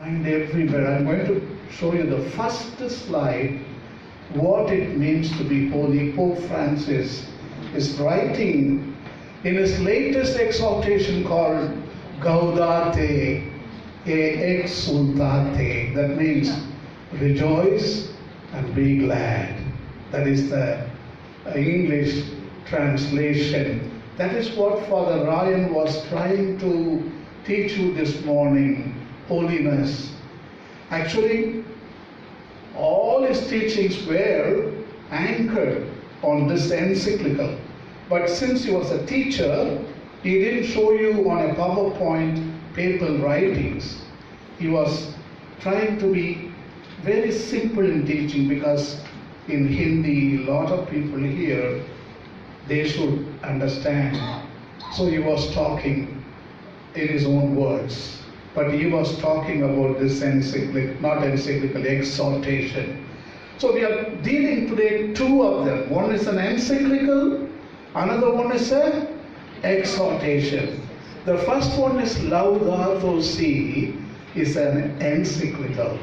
find everywhere. I'm going to show you the first slide, what it means to be holy. Pope Francis is writing in his latest exhortation called Gaudate et exultate. That means rejoice and be glad. That is the English translation. That is what Father Ryan was trying to teach you this morning. Holiness. Actually, all his teachings were anchored on this encyclical. But since he was a teacher, he didn't show you on a PowerPoint papal writings. He was trying to be very simple in teaching, because in Hindi, a lot of people here, they should understand. So he was talking in his own words. But he was talking about this encyclical, not encyclical, exhortation. So we are dealing today two of them. One is an encyclical, another one is an exhortation. The first one is Laudato Si, is an encyclical.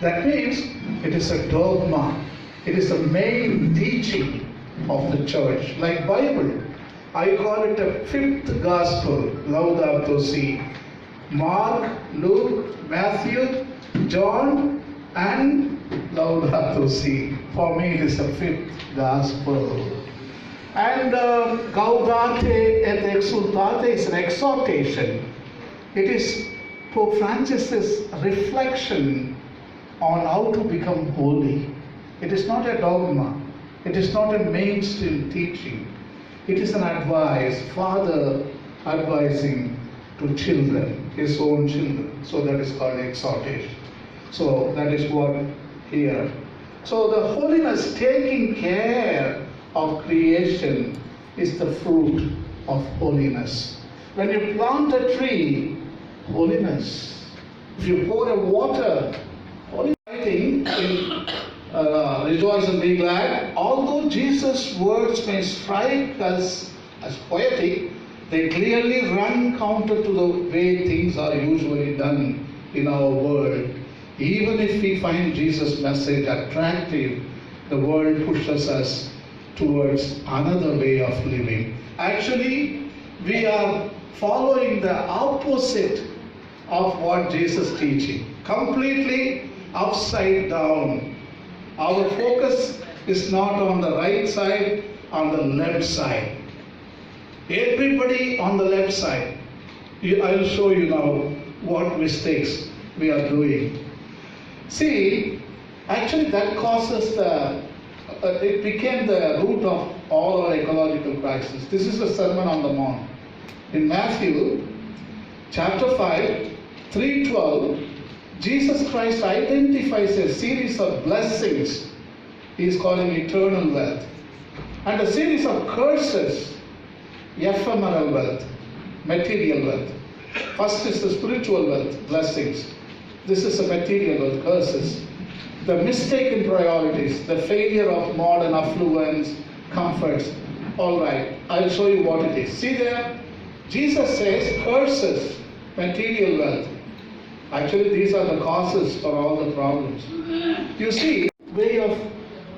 That means it is a dogma. It is the main teaching of the church, like Bible. I call it a fifth gospel, Laudato Si. Mark, Luke, Matthew, John, and Laudato Si. For me, it is the fifth gospel. And Gaudate et exultate is an exhortation. It is Pope Francis's reflection on how to become holy. It is not a dogma. It is not a mainstream teaching. It is an advice, Father advising to children, his own children. So that is called exhortation. So that is what here. So the holiness, taking care of creation, is the fruit of holiness. When you plant a tree, holiness. If you pour a water, holy writing in rejoice and be glad. Although Jesus' words may strike us as poetic, they clearly run counter to the way things are usually done in our world. Even if we find Jesus' message attractive, the world pushes us towards another way of living. Actually, we are following the opposite of what Jesus is teaching. Completely upside down. Our focus is not on the right side, on the left side. Everybody on the left side. I will show you now what mistakes we are doing. See, actually that causes it became the root of all our ecological crisis. This is the Sermon on the Mount. In Matthew chapter 5, 3:12, Jesus Christ identifies a series of blessings he is calling eternal wealth, and a series of curses, ephemeral wealth, material wealth. First is the spiritual wealth, blessings. This is the material wealth, curses. The mistaken priorities, the failure of modern affluence, comforts. All right, I'll show you what it is. See there, Jesus says curses, material wealth. Actually, these are the causes for all the problems. You see, way of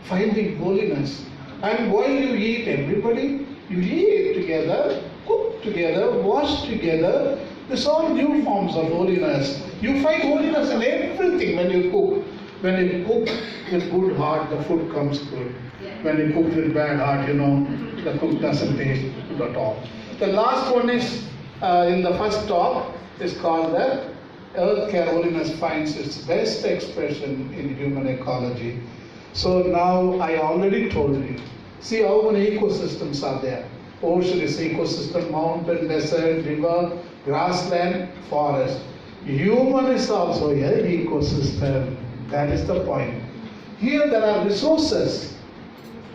finding holiness. And while you eat, everybody, you eat together, cook together, wash together. These are all new forms of holiness. You find holiness in everything when you cook. When you cook with good heart, the food comes good. When you cook with bad heart, the cook doesn't taste good at all. The last one is, in the first talk, is called the Earth Care Holiness finds its best expression in human ecology. So now I already told you. See how many ecosystems are there. Ocean is ecosystem, mountain, desert, river, grassland, forest. Human is also an ecosystem. That is the point. Here there are resources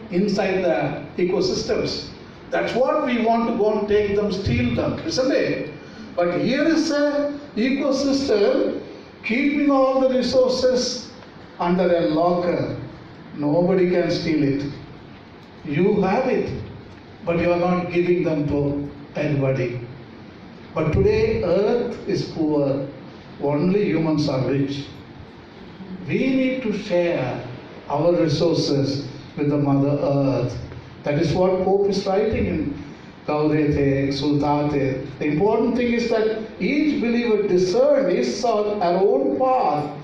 inside the ecosystems. That's what we want to go and take them, steal them, isn't it? But here is an ecosystem keeping all the resources under a locker. Nobody can steal it. You have it, but you are not giving them to anybody. But today, earth is poor. only humans are rich. We need to share our resources with the Mother Earth. That is what Pope is writing in Gaudete, Exsultate. The important thing is that each believer discern his or her own path,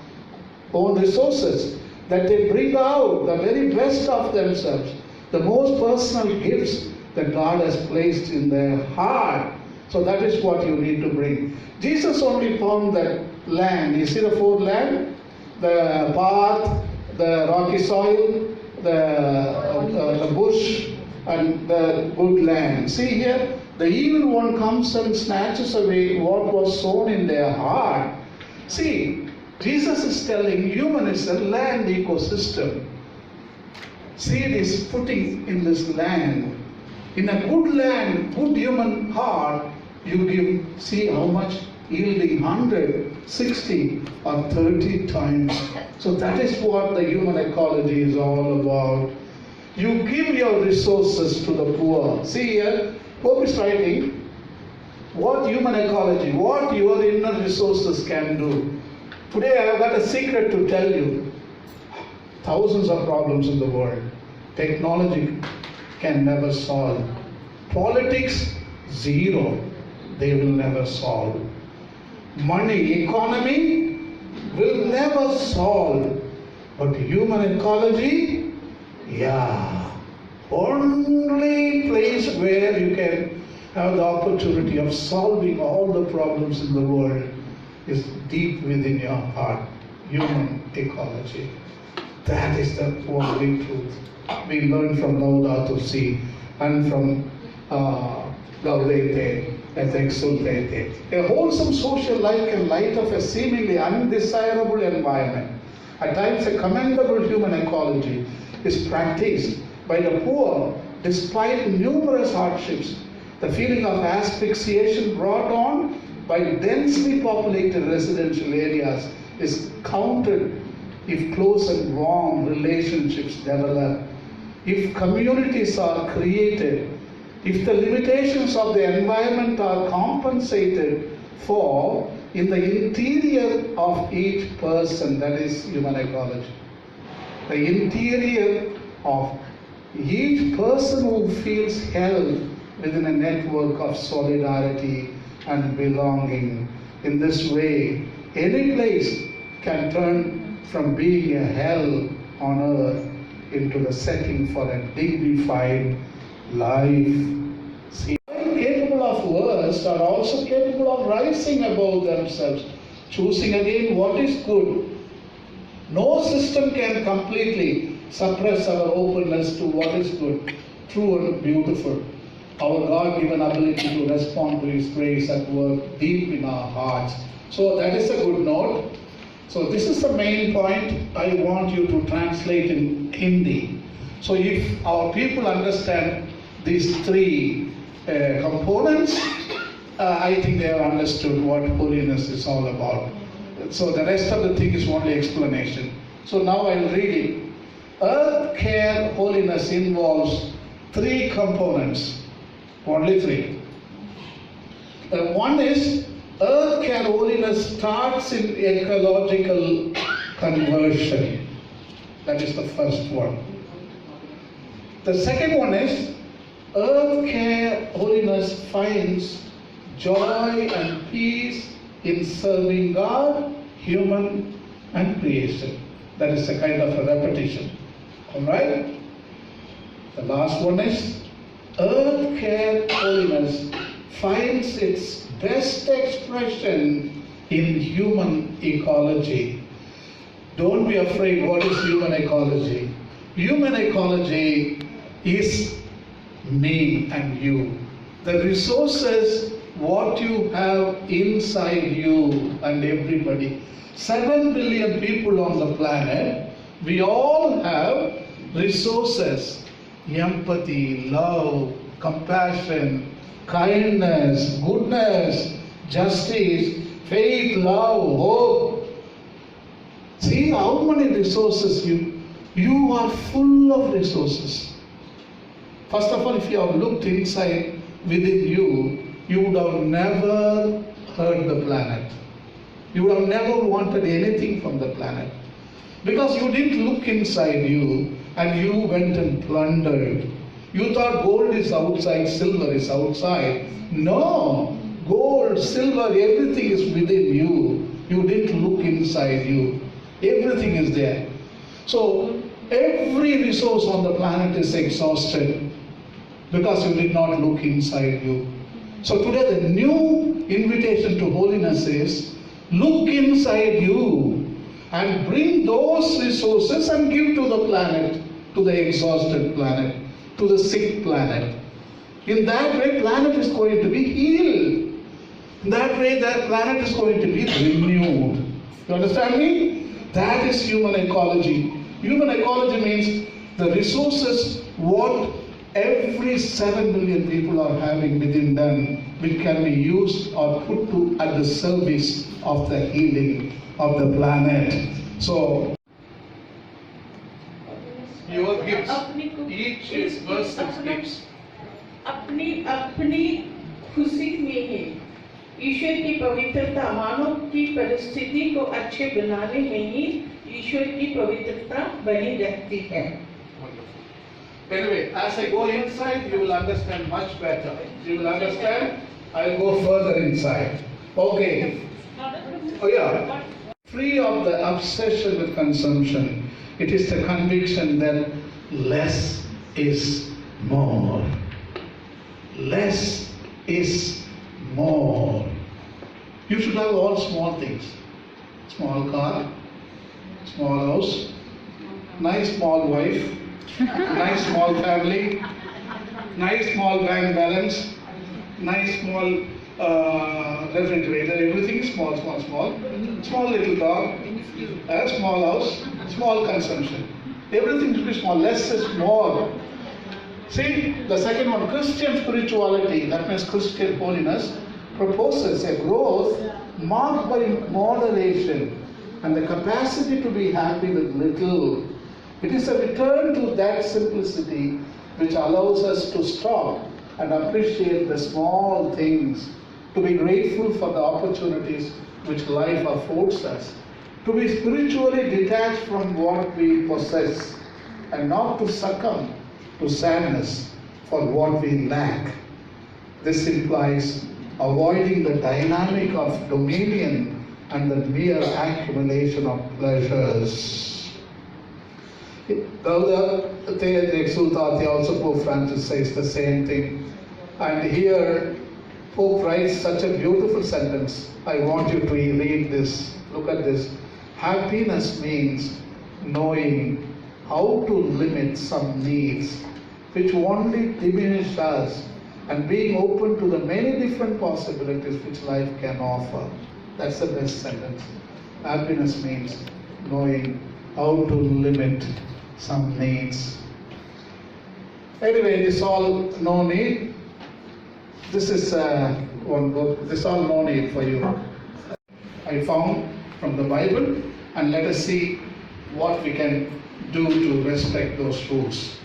own resources, that they bring out the very best of themselves, the most personal gifts that God has placed in their heart. So that is what you need to bring. Jesus only found that land. You see the fourth land? The path, the rocky soil, the bush, and the good land. See here, the evil one comes and snatches away what was sown in their heart. See, Jesus is telling human is a land ecosystem. Seed is putting in this land. In a good land, good human heart, you give, see how much yielding 100, 60 or 30 times. So that is what the human ecology is all about. You give your resources to the poor. See here, Pope is writing what human ecology, what your inner resources can do. Today I have got a secret to tell you. Thousands of problems in the world. Technology can never solve. Politics, zero. They will never solve. Money, economy will never solve. But human ecology, yeah. Only place where you can have the opportunity of solving all the problems in the world is deep within your heart. Human ecology. That is the only truth. We learn from Laudato Si and from Gaudete et Exsultate. A wholesome social life can light up a seemingly undesirable environment. At times a commendable human ecology is practiced by the poor despite numerous hardships. The feeling of asphyxiation brought on by densely populated residential areas is countered if close and warm relationships develop, if communities are created, if the limitations of the environment are compensated for in the interior of each person. That is human ecology. The interior of each person who feels held within a network of solidarity and belonging. In this way, any place can turn from being a hell on earth into the setting for a dignified life. See, capable of worst are also capable of rising above themselves, choosing again what is good. No system can completely suppress our openness to what is good, true and beautiful. Our God-given ability to respond to His grace at work deep in our hearts. So that is a good note. So this is the main point I want you to translate in Hindi. So if our people understand these three components, I think they have understood what holiness is all about. So the rest of the thing is only explanation. So now I'll read it. Earth care holiness involves three components. Only three. One is earth care holiness starts in ecological conversion. That is the first one. The second one is earth care holiness finds joy and peace in serving God, human and creation. That is a kind of a repetition. Alright? The last one is earth care holiness finds its best expression in human ecology. Don't be afraid. What is human ecology? Human ecology is me and you. The resources, what you have inside you and everybody. 7 billion people on the planet, we all have resources. Empathy, love, compassion, kindness, goodness, justice, faith, love, hope. See how many resources you are full of resources. First of all, if you have looked inside within you, you would have never hurt the planet. You would have never wanted anything from the planet. Because you didn't look inside you and you went and plundered. You thought gold is outside, silver is outside. No, gold, silver, everything is within you. You didn't look inside you. Everything is there. So every resource on the planet is exhausted because you did not look inside you. So today the new invitation to holiness is, look inside you and bring those resources and give to the planet, to the exhausted planet, to the sick planet. In that way, planet is going to be healed. In that way, the planet is going to be renewed. You understand me? That is human ecology. Human ecology means the resources what every 7 billion people are having within them, which can be used or put to at the service of the healing of the planet. So, your gifts, each is person's gifts. अपनी खुशी में ही ईश्वर की पवित्रता, मानव की परिस्थिति को अच्छे बनाने में ही ईश्वर की पवित्रता बनी रहती है. Anyway, as I go inside, you will understand much better. You will understand. I will go further inside. Okay. Oh yeah. Free of the obsession with consumption. It is the conviction that less is more. Less is more. You should have all small things. Small car, small house, nice small wife, nice small family, nice small bank balance, nice small refrigerator, everything is small, small, small. Small little dog, a small house, small consumption. Everything should be small, less is more. See, the second one, Christian spirituality, that means Christian holiness, proposes a growth marked by moderation and the capacity to be happy with little. It is a return to that simplicity which allows us to stop and appreciate the small things, to be grateful for the opportunities which life affords us, to be spiritually detached from what we possess and not to succumb to sadness for what we lack. This implies avoiding the dynamic of dominion and the mere accumulation of pleasures. Gauda Te Exultate, also Pope Francis says the same thing. And here Pope writes such a beautiful sentence. I want you to read this. Look at this. Happiness means knowing how to limit some needs which only diminish us and being open to the many different possibilities which life can offer. That's the best sentence. Happiness means knowing how to limit some needs. Anyway, this all no need. This is one book. This all no need for you. I found from the Bible, and let us see what we can do to respect those rules.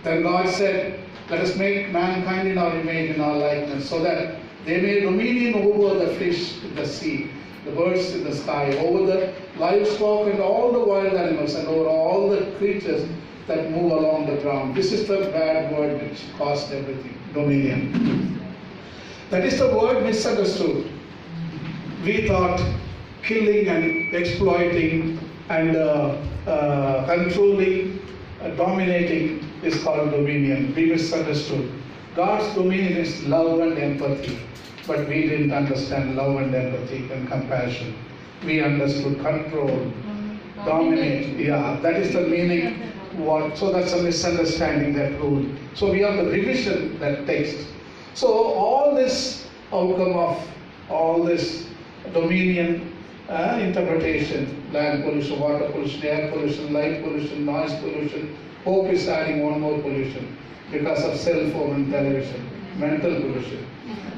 Then God said, let us make mankind in our image, in our likeness, so that they may dominion over the fish in the sea, the birds in the sky, over the livestock and all the wild animals, and over all the creatures that move along the ground. This is the bad word which caused everything, dominion. That is the word misunderstood. We thought killing and exploiting and controlling, dominating is called dominion. We misunderstood. God's dominion is love and empathy. But we didn't understand love and empathy and compassion. We understood control, dominate. Yeah, that is the meaning. So that's a misunderstanding, that rule. So we have to revision that text. So all this outcome of all this dominion interpretation, land pollution, water pollution, air pollution, light pollution, noise pollution, Pope is adding one more pollution because of cell phone and television, mental pollution.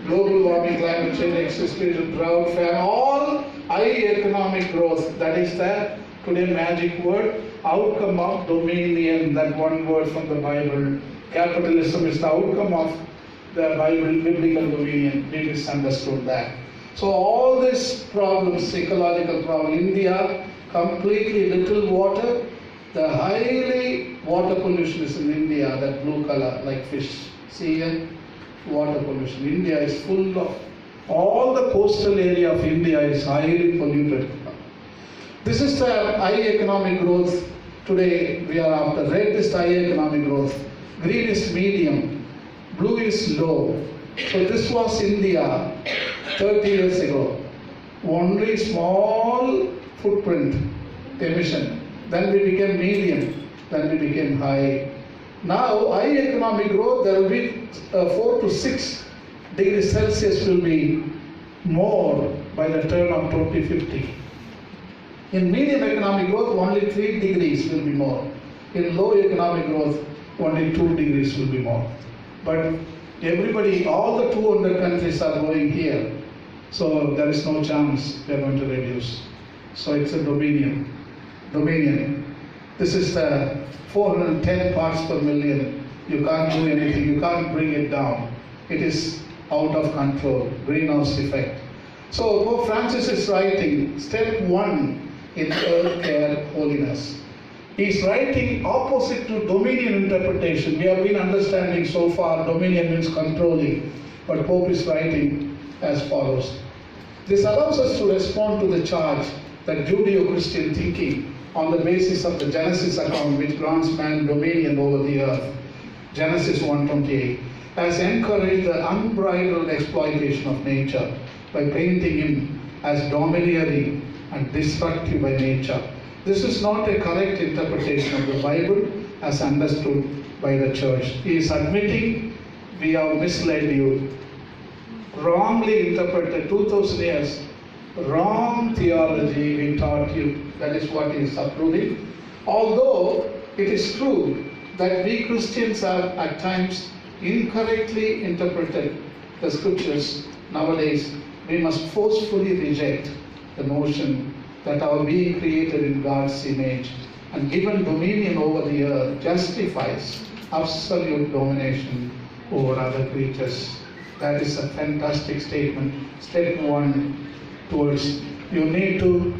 Global warming, climate change, existential drought, famine, all high economic growth. That is the today magic word, outcome of dominion, that one word from the Bible. Capitalism is the outcome of the Bible, biblical dominion. We misunderstood that. So all these problems, ecological problem, India, completely little water. The highly water pollution is in India, that blue color, like fish. See here, water pollution. India is full of, all the coastal area of India is highly polluted. This is the high economic growth. Today we are after. Red is high economic growth. Green is medium. Blue is low. So this was India 30 years ago. Only small footprint emission. Then we became medium. Then we became high. Now high economic growth, there will be 4 to 6 degrees Celsius will be more by the turn of 2050. In medium economic growth, only 3 degrees will be more. In low economic growth, only 2 degrees will be more. But everybody, all the 200 countries are going here. So there is no chance they are going to reduce. So it's a dominion. This is the 410 parts per million. You can't do anything. You can't bring it down. It is out of control. Greenhouse effect. So Pope Francis is writing step 1 in earth care holiness. He is writing opposite to dominion interpretation. We have been understanding so far dominion means controlling, but Pope is writing as follows. This allows us to respond to the charge that Judeo-Christian thinking on the basis of the Genesis account, which grants man dominion over the earth, Genesis 1:28, has encouraged the unbridled exploitation of nature by painting him as domineering and destructive by nature. This is not a correct interpretation of the Bible as understood by the church. He is admitting we have misled you, wrongly interpreted 2000 years, wrong theology we taught you. That is what he is approving. Although it is true that we Christians have at times incorrectly interpreted the scriptures, nowadays we must forcefully reject the notion that our being created in God's image and given dominion over the earth justifies absolute domination over other creatures. That is a fantastic statement. Step 1 towards, you need to